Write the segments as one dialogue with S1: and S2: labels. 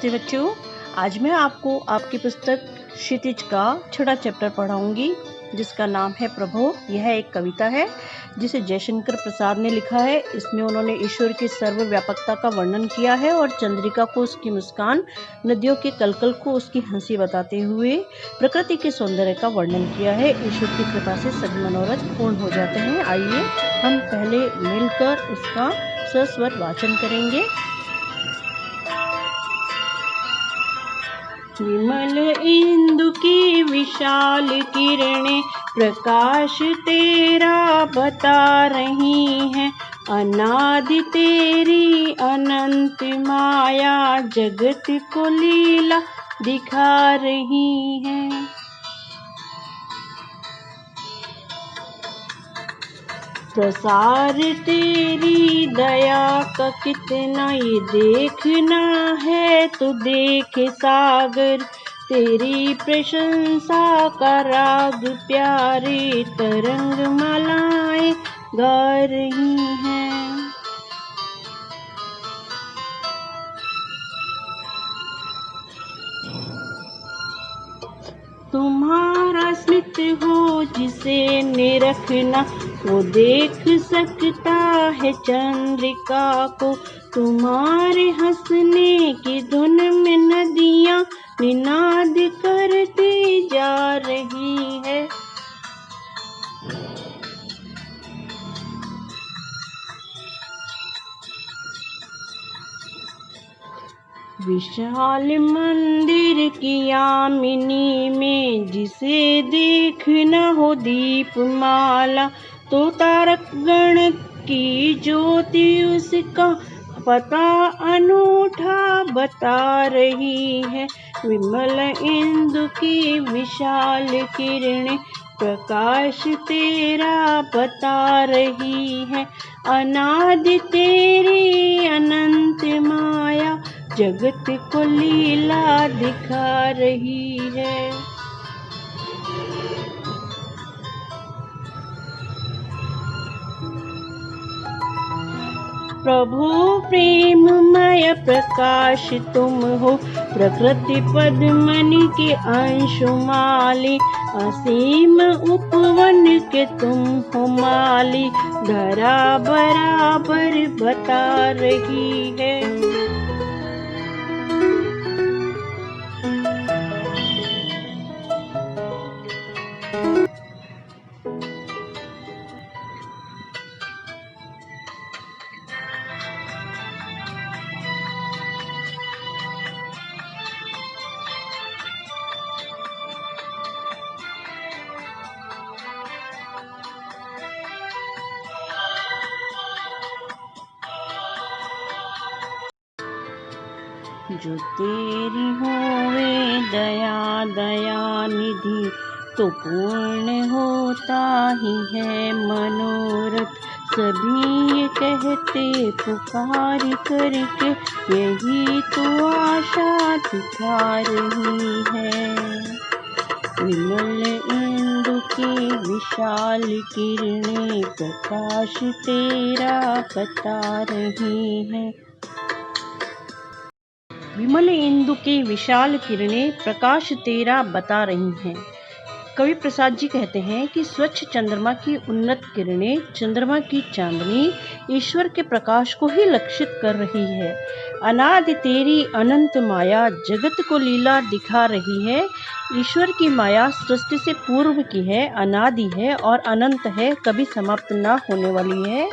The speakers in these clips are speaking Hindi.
S1: नमस्ते बच्चों, आज मैं आपको आपकी पुस्तक क्षितिज का 6वां चैप्टर पढ़ाऊंगी जिसका नाम है प्रभो। यह एक कविता है जिसे जयशंकर प्रसाद ने लिखा है। इसमें उन्होंने ईश्वर की सर्वव्यापकता का वर्णन किया है और चंद्रिका को उसकी मुस्कान, नदियों के कलकल को उसकी हंसी बताते हुए प्रकृति के सौंदर्य का वर्णन किया है। ईश्वर की कृपा से सभी मनोरथ पूर्ण हो जाते हैं। आइए हम पहले मिलकर इसका सस्वर वाचन करेंगे। विमल इंदु की विशाल किरणें प्रकाश तेरा बता रही हैं। अनादि तेरी अनंत माया जगत को लीला दिखा रही हैं। प्रसार तेरी दया का कितना ये देखना है तो देखे सागर। तेरी प्रशंसा का राग प्यारे तरंग मालाएं गा रही हैं। तुम्हारा स्मित हो जिसे निरखना वो देख सकता है चंद्रिका को। तुम्हारे हंसने की धुन में नदियां निनाद करती जा रही है। विशाल मंदिर की यामिनी में जिसे देखना हो दीपमाला तो तारक गण की ज्योति उसका पता अनूठा बता रही है। विमल इंदु की विशाल किरणें प्रकाश तेरा बता रही है। अनादि तेरी अनंत माया जगत को लीला दिखा रही है। प्रभु प्रेममय प्रकाश तुम हो, प्रकृति पद्मनि के अंशुमाली। असीम उपवन के तुम हो माली, धरा बराबर बता रही है। जो तेरी होवे दया दया निधि तो पूर्ण होता ही है मनोरथ। सभी ये कहते पुकार करके यही तो आशा दिखा रही है। विमल इंदु की विशाल किरणें प्रकाश तेरा बता रही हैं। विमल इंदु की विशाल किरणें प्रकाश तेरा बता रही हैं। कवि प्रसाद जी कहते हैं कि स्वच्छ चंद्रमा की उन्नत किरणें, चंद्रमा की चांदनी ईश्वर के प्रकाश को ही लक्षित कर रही है। अनादि तेरी अनंत माया जगत को लीला दिखा रही है। ईश्वर की माया सृष्टि से पूर्व की है, अनादि है और अनंत है, कभी समाप्त ना होने वाली है,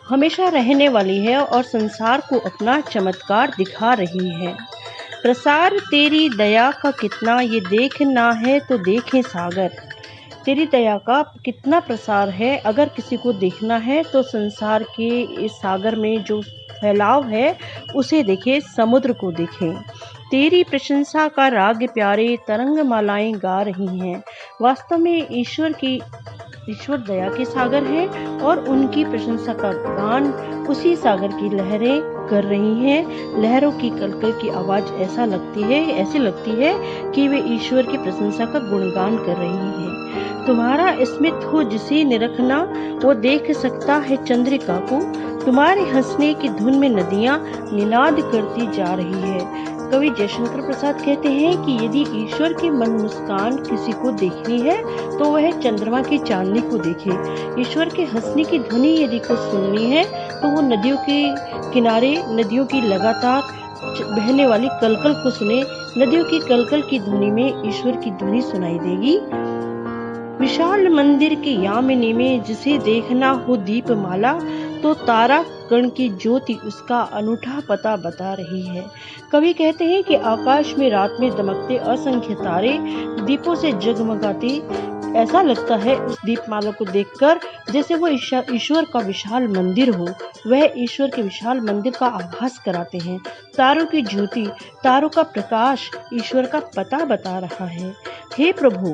S1: हमेशा रहने वाली है और संसार को अपना चमत्कार दिखा रही है। प्रसार तेरी दया का कितना ये देखना है तो देखें सागर। तेरी दया का कितना प्रसार है, अगर किसी को देखना है तो संसार के इस सागर में जो फैलाव है उसे देखें, समुद्र को देखें। तेरी प्रशंसा का राग प्यारे तरंग मालाएं गा रही हैं। वास्तव में ईश्वर दया के सागर हैं और उनकी प्रशंसा का गान उसी सागर की लहरें कर रही हैं। लहरों की कलकल की आवाज ऐसी लगती है कि वे ईश्वर की प्रशंसा का गुणगान कर रही है। तुम्हारा स्मित हो जिसे निरखना वो देख सकता है चंद्रिका को। तुम्हारे हंसने की धुन में नदियां निनाद करती जा रही है। कवि जयशंकर प्रसाद कहते हैं कि यदि ईश्वर की मन मुस्कान किसी को देखनी है तो वह चंद्रमा की चांदनी को देखे। ईश्वर के हंसने की ध्वनि यदि को सुननी है तो वो नदियों के किनारे नदियों की लगातार बहने वाली कलकल को सुने। नदियों की कलकल की ध्वनि में ईश्वर की ध्वनि सुनाई देगी। विशाल मंदिर के यामिनी में जिसे देखना हो दीपमाला, तो तारा गण की ज्योति उसका अनूठा पता बता रही है। कवि कहते हैं कि आकाश में रात में दमकते असंख्य तारे दीपों से जगमगाते, ऐसा लगता है उस दीपमाला को देखकर जैसे वो ईश्वर का विशाल मंदिर हो। वह ईश्वर के विशाल मंदिर का आभास कराते हैं। तारों की ज्योति, तारों का प्रकाश ईश्वर का पता बता रहा है। हे प्रभु,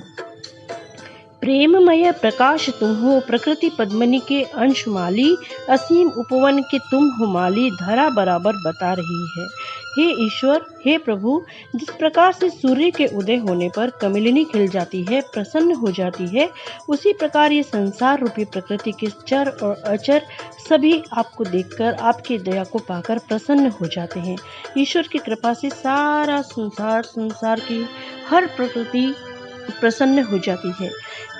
S1: प्रेममय प्रकाश तुम हो, प्रकृति पद्मिनी के अंशमाली, असीम उपवन के तुम हो माली, धरा बराबर बता रही है। हे ईश्वर, हे प्रभु, जिस प्रकार से सूर्य के उदय होने पर कमलिनी खिल जाती है, प्रसन्न हो जाती है, उसी प्रकार ये संसार रूपी प्रकृति के चर और अचर सभी आपको देखकर, आपकी दया को पाकर प्रसन्न हो जाते हैं। ईश्वर की कृपा से सारा संसार की हर प्रकृति प्रसन्न हो जाती है।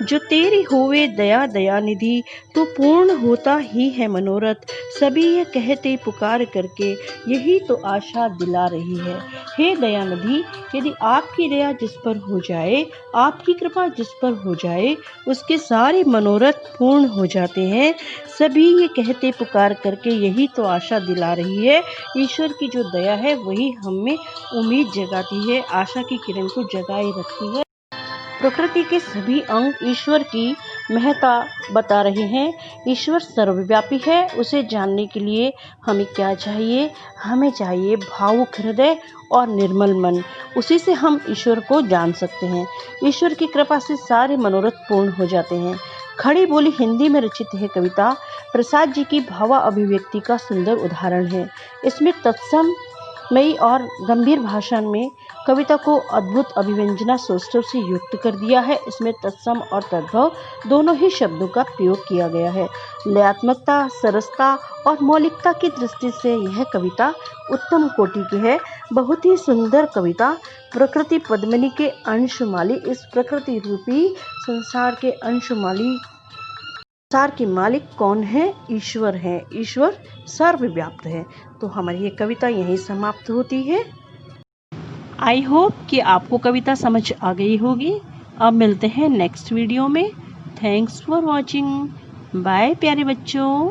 S1: जो तेरी होवे दया दयानिधि, तो पूर्ण होता ही है मनोरथ, सभी ये कहते पुकार करके, यही तो आशा दिला रही है। हे दयानिधि, यदि आपकी दया जिस पर हो जाए, आपकी कृपा जिस पर हो जाए, उसके सारे मनोरथ पूर्ण हो जाते हैं। सभी ये कहते पुकार करके, यही तो आशा दिला रही है। ईश्वर की जो दया है वही हमें उम्मीद जगाती है, आशा की किरण को जगाए रखती है। प्रकृति के सभी अंग ईश्वर की महत्ता बता रहे हैं। ईश्वर सर्वव्यापी है। उसे जानने के लिए हमें क्या चाहिए? हमें चाहिए भावुक हृदय और निर्मल मन। उसी से हम ईश्वर को जान सकते हैं। ईश्वर की कृपा से सारे मनोरथ पूर्ण हो जाते हैं। खड़ी बोली हिंदी में रचित है कविता प्रसाद जी की भावा अभिव्यक्ति का सुंदर उदाहरण है। इसमें तत्समयी और गंभीर भाषा में कविता को अद्भुत अभिव्यंजना सौष्ठव से युक्त कर दिया है। इसमें तत्सम और तद्भव दोनों ही शब्दों का प्रयोग किया गया है। लयात्मकता, सरसता और मौलिकता की दृष्टि से यह कविता उत्तम कोटि की है। बहुत ही सुंदर कविता। प्रकृति पद्मिनी के अंशमाली, इस प्रकृति रूपी संसार के अंशमाली, संसार के मालिक कौन है? ईश्वर है। ईश्वर सर्वव्याप्त है। तो हमारी ये कविता यहीं समाप्त होती है। आई होप कि आपको कविता समझ आ गई होगी। अब मिलते हैं नेक्स्ट वीडियो में। Thanks for watching. बाय प्यारे बच्चों।